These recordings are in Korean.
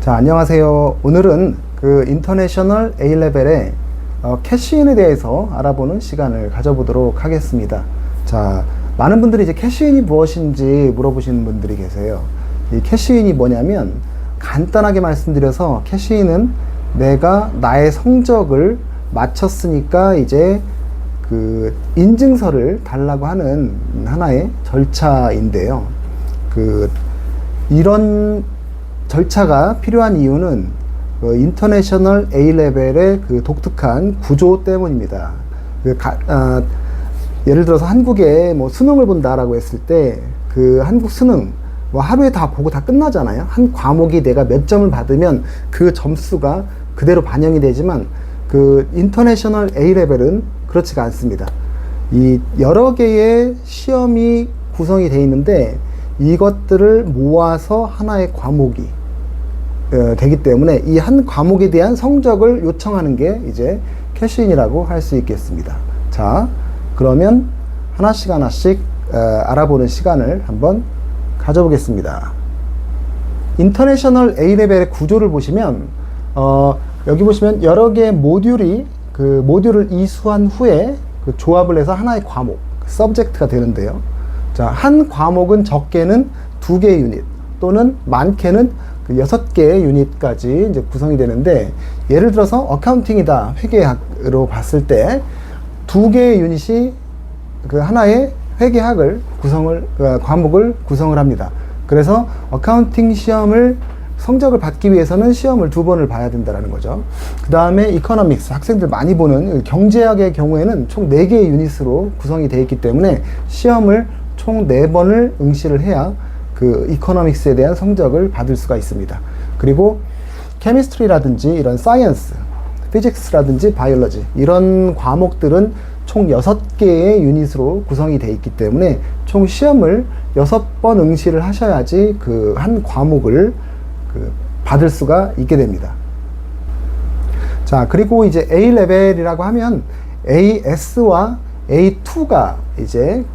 자, 안녕하세요. 오늘은 그 인터내셔널 A레벨의 캐시인에 대해서 알아보는 시간을 가져보도록 하겠습니다. 자, 많은 분들이 이제 캐시인이 무엇인지 물어보시는 분들이 계세요. 이 캐시인이 뭐냐면, 간단하게 말씀드려서 캐시인은 내가 나의 성적을 마쳤으니까 이제 그 인증서를 달라고 하는 하나의 절차인데요. 이런 절차가 필요한 이유는 인터내셔널 A레벨의 그 독특한 구조 때문입니다. 예를 들어서 한국에 뭐 수능을 본다라고 했을 때 그 한국 수능 뭐 하루에 다 보고 다 끝나잖아요. 한 과목이 내가 몇 점을 받으면 그 점수가 그대로 반영이 되지만 그 인터내셔널 A레벨은 그렇지가 않습니다. 이 여러 개의 시험이 구성이 되어 있는데 이것들을 모아서 하나의 과목이 되기 때문에 이 한 과목에 대한 성적을 요청하는 게 이제 캐시인이라고 할 수 있겠습니다. 자, 그러면 하나씩 알아보는 시간을 한번 가져보겠습니다. 인터내셔널 A레벨의 구조를 보시면 여기 보시면 여러 개의 모듈이 그 모듈을 이수한 후에 그 조합을 해서 하나의 과목, 서브젝트가 되는데요. 자, 한 과목은 적게는 2개의 유닛 또는 많게는 그 6개의 유닛까지 이제 구성이 되는데, 예를 들어서 어카운팅이다, 회계학으로 봤을 때 2개의 유닛이 그 하나의 회계학을 과목을 구성을 합니다. 그래서 어카운팅 시험을 성적을 받기 위해서는 시험을 2번을 봐야 된다는 거죠. 그 다음에 이코노믹스, 학생들 많이 보는 경제학의 경우에는 총 4개의 유닛으로 구성이 되어 있기 때문에 시험을 총 4번을 응시를 해야 그 이코노믹스에 대한 성적을 받을 수가 있습니다. 그리고 케미스트리라든지 이런 사이언스, 피직스라든지 바이올로지, 이런 과목들은 총 6개의 유닛으로 구성이 되어 있기 때문에 총 시험을 6번 응시를 하셔야지 그 한 과목을 받을 수가 있게 됩니다. 자, 그리고 이제 A레벨이라고 하면 AS와 A2가 이제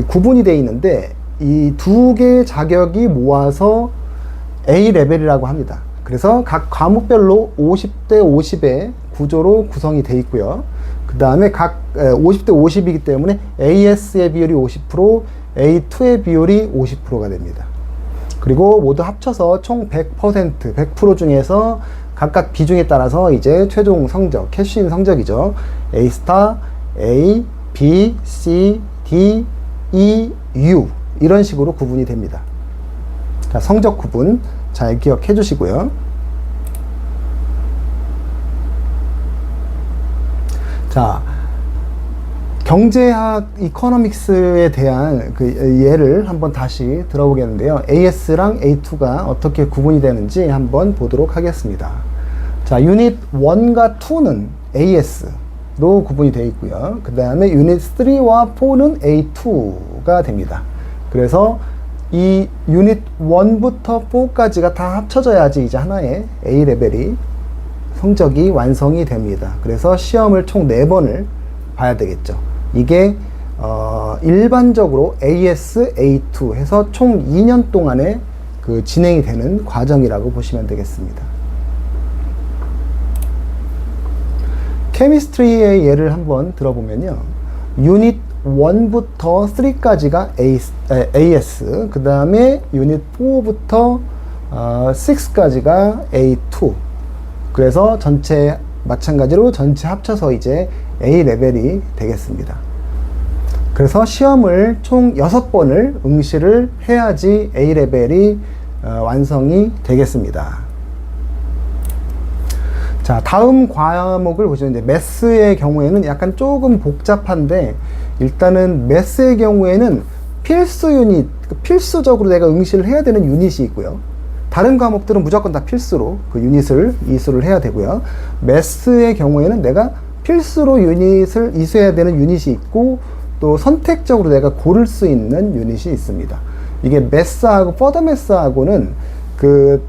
구분이 되어 있는데, 이 2개의 자격이 모아서 A레벨이라고 합니다. 그래서 각 과목별로 50대 50의 구조로 구성이 되어 있고요. 그 다음에 각 50대 50이기 때문에 AS의 비율이 50%, A2의 비율이 50%가 됩니다. 그리고 모두 합쳐서 총 100% 중에서 각각 비중에 따라서 이제 최종 성적, 캐시인 성적이죠. A 스타, A, B, C, D, E, U, 이런 식으로 구분이 됩니다. 자, 성적 구분 잘 기억해 주시고요. 자, 경제학 이코노믹스에 대한 그 예를 한번 다시 들어보겠는데요. AS랑 A2가 어떻게 구분이 되는지 한번 보도록 하겠습니다. 자, 유닛 1과 2는 AS로 구분이 되어 있고요. 그 다음에 유닛 3와 4는 A2가 됩니다. 그래서 이 유닛 1부터 4까지가 다 합쳐져야지 이제 하나의 A레벨이 성적이 완성이 됩니다. 그래서 시험을 총 4번을 봐야 되겠죠. 이게 일반적으로 AS, A2 해서 총 2년 동안에 그 진행이 되는 과정이라고 보시면 되겠습니다. 케미스트리의 예를 한번 들어보면요. 유닛 1부터 3까지가 AS, 그 다음에 유닛 4부터 6까지가 A2. 그래서 전체 마찬가지로 전체 합쳐서 이제 A레벨이 되겠습니다. 그래서 시험을 총 6번을 응시를 해야지 A레벨이 완성이 되겠습니다. 자, 다음 과목을 보시면 이제 매스의 경우에는 약간 조금 복잡한데, 일단은 매스의 경우에는 필수 유닛, 필수적으로 내가 응시를 해야 되는 유닛이 있고요. 다른 과목들은 무조건 다 필수로 그 유닛을 이수를 해야 되고요. 매스의 경우에는 내가 필수로 유닛을 이수해야 되는 유닛이 있고, 또 선택적으로 내가 고를 수 있는 유닛이 있습니다. 이게 매스하고 퍼더 매스하고는 그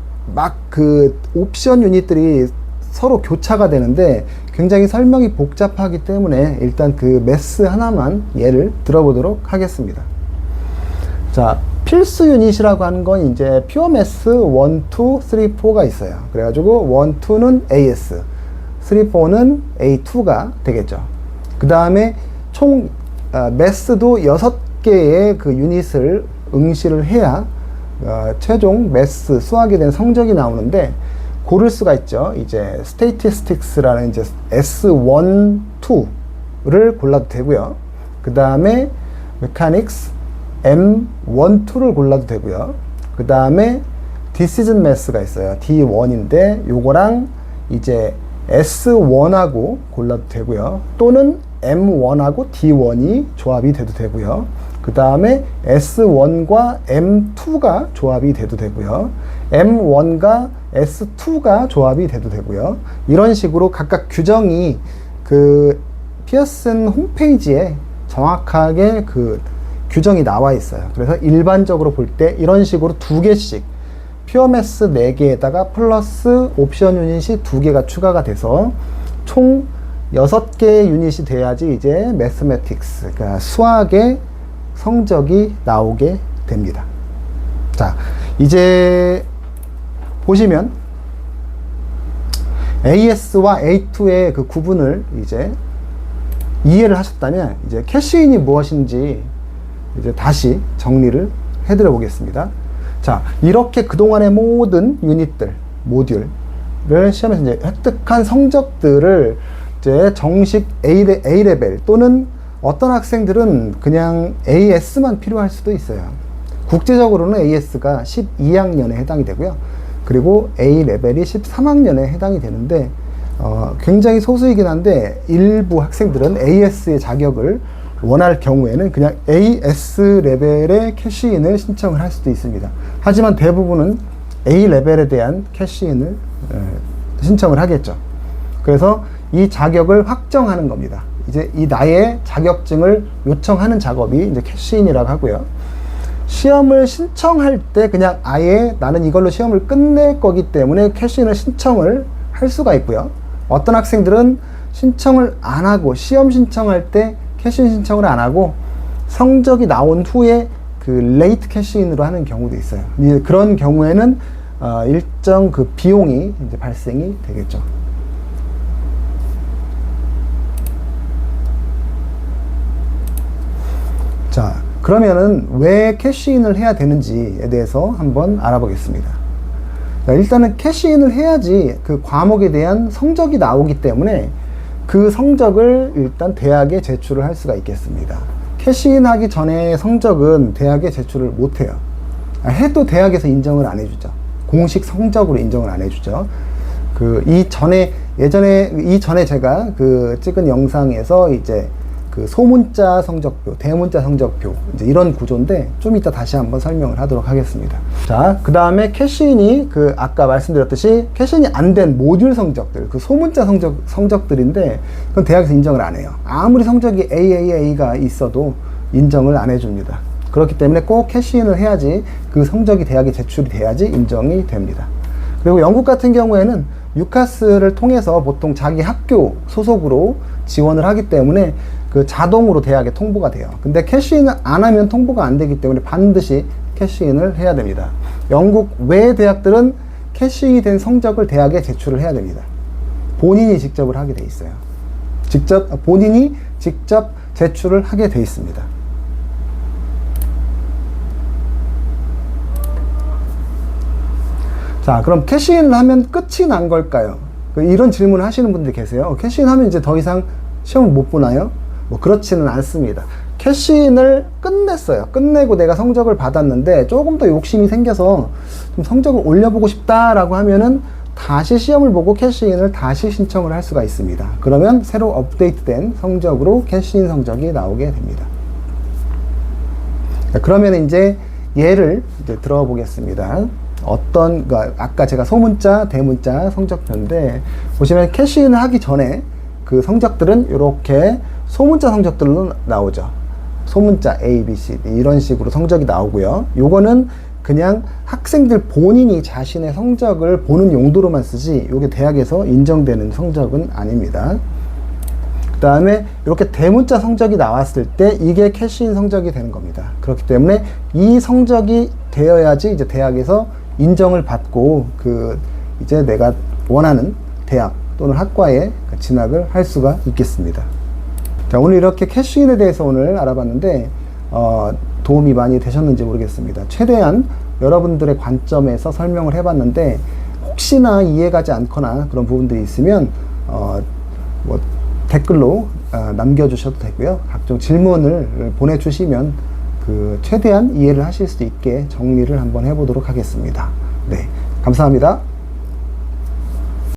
옵션 유닛들이 서로 교차가 되는데 굉장히 설명이 복잡하기 때문에 일단 그 매스 하나만 예를 들어보도록 하겠습니다. 자, 필수 유닛이라고 하는 건 이제 퓨어 매스 1, 2, 3, 4가 있어요. 그래가지고 1, 2는 AS, 3, 4는 A2가 되겠죠. 그 다음에 총 매스도 6개의 그 유닛을 응시를 해야 최종 매스 수학에 대한 성적이 나오는데, 고를 수가 있죠. 이제 스테이티스틱스라는 이제 S1, 2를 골라도 되고요. 그 다음에 메카닉스 M1, 2를 골라도 되고요. 그 다음에 디시전 매스가 있어요. D1인데 요거랑 이제 S1하고 골라도 되고요. 또는 M1하고 D1이 조합이 돼도 되고요. 그 다음에 S1과 M2가 조합이 돼도 되고요. M1과 S2가 조합이 돼도 되고요. 이런 식으로 각각 규정이 그 피어슨 홈페이지에 정확하게 그 규정이 나와 있어요. 그래서 일반적으로 볼 때 이런 식으로 2개씩 퓨어 매스 4개에다가 플러스 옵션 유닛이 2개가 추가가 돼서 총 6개의 유닛이 돼야지 이제 매스매틱스, 그러니까 수학의 성적이 나오게 됩니다. 자, 이제 보시면 AS와 A2의 그 구분을 이제 이해를 하셨다면, 이제 캐시인이 무엇인지 이제 다시 정리를 해드려 보겠습니다. 자, 이렇게 그동안의 모든 유닛들, 모듈을 시험에서 이제 획득한 성적들을 이제 정식 A레벨 또는 어떤 학생들은 그냥 AS만 필요할 수도 있어요. 국제적으로는 AS가 12학년에 해당이 되고요. 그리고 A레벨이 13학년에 해당이 되는데, 굉장히 소수이긴 한데 일부 학생들은 AS의 자격을 원할 경우에는 그냥 AS 레벨의 캐시인을 신청을 할 수도 있습니다. 하지만 대부분은 A 레벨에 대한 캐시인을 신청을 하겠죠. 그래서 이 자격을 확정하는 겁니다. 이제 이 나의 자격증을 요청하는 작업이 이제 캐시인이라고 하고요. 시험을 신청할 때 그냥 아예 나는 이걸로 시험을 끝낼 거기 때문에 캐시인을 신청을 할 수가 있고요. 어떤 학생들은 신청을 안 하고 시험 신청할 때 캐시인 신청을 안 하고 성적이 나온 후에 그 레이트 캐시인으로 하는 경우도 있어요. 그런 경우에는 일정 그 비용이 이제 발생이 되겠죠. 자, 그러면은 왜 캐시인을 해야 되는지에 대해서 한번 알아보겠습니다. 자, 일단은 캐시인을 해야지 그 과목에 대한 성적이 나오기 때문에 그 성적을 일단 대학에 제출을 할 수가 있겠습니다. 캐시인 하기 전에 성적은 대학에 제출을 못해요. 해도 대학에서 인정을 안 해주죠. 공식 성적으로 인정을 안 해주죠. 이전에 제가 그 찍은 영상에서 이제 그 소문자 성적표, 대문자 성적표, 이제 이런 구조인데 좀 이따 다시 한번 설명을 하도록 하겠습니다. 자, 그 다음에 캐시인이 그 아까 말씀드렸듯이 캐시인이 안 된 모듈 성적들, 그 소문자 성적들인데 그건 대학에서 인정을 안 해요. 아무리 성적이 AAA가 있어도 인정을 안 해줍니다. 그렇기 때문에 꼭 캐시인을 해야지 그 성적이 대학에 제출이 돼야지 인정이 됩니다. 그리고 영국 같은 경우에는 유카스를 통해서 보통 자기 학교 소속으로 지원을 하기 때문에 그 자동으로 대학에 통보가 돼요. 근데 캐시인을 안 하면 통보가 안 되기 때문에 반드시 캐시인을 해야 됩니다. 영국 외 대학들은 캐시인이 된 성적을 대학에 제출을 해야 됩니다. 본인이 직접을 하게 돼 있어요. 본인이 직접 제출을 하게 돼 있습니다. 자, 그럼 캐시인을 하면 끝이 난 걸까요? 이런 질문을 하시는 분들이 계세요. 캐시인 하면 이제 더 이상 시험을 못 보나요? 뭐 그렇지는 않습니다. 캐시인을 끝냈어요. 끝내고 내가 성적을 받았는데 조금 더 욕심이 생겨서 좀 성적을 올려보고 싶다라고 하면은 다시 시험을 보고 캐시인을 다시 신청을 할 수가 있습니다. 그러면 새로 업데이트된 성적으로 캐시인 성적이 나오게 됩니다. 자, 그러면 이제 예를 이제 들어보겠습니다. 아까 제가 소문자, 대문자 성적표인데 보시면 캐시인을 하기 전에 그 성적들은 이렇게 소문자 성적들로 나오죠. 소문자 A, B, C, D 이런 식으로 성적이 나오고요. 요거는 그냥 학생들 본인이 자신의 성적을 보는 용도로만 쓰지 요게 대학에서 인정되는 성적은 아닙니다. 다음에 이렇게 대문자 성적이 나왔을 때 이게 캐시인 성적이 되는 겁니다. 그렇기 때문에 이 성적이 되어야지 이제 대학에서 인정을 받고 이제 내가 원하는 대학 또는 학과에 진학을 할 수가 있겠습니다. 자, 오늘 이렇게 캐시인에 대해서 오늘 알아봤는데 도움이 많이 되셨는지 모르겠습니다. 최대한 여러분들의 관점에서 설명을 해봤는데 혹시나 이해가지 않거나 그런 부분들이 있으면 뭐 댓글로 남겨주셔도 되고요. 각종 질문을 보내주시면 최대한 이해를 하실 수 있게 정리를 한번 해보도록 하겠습니다. 네, 감사합니다.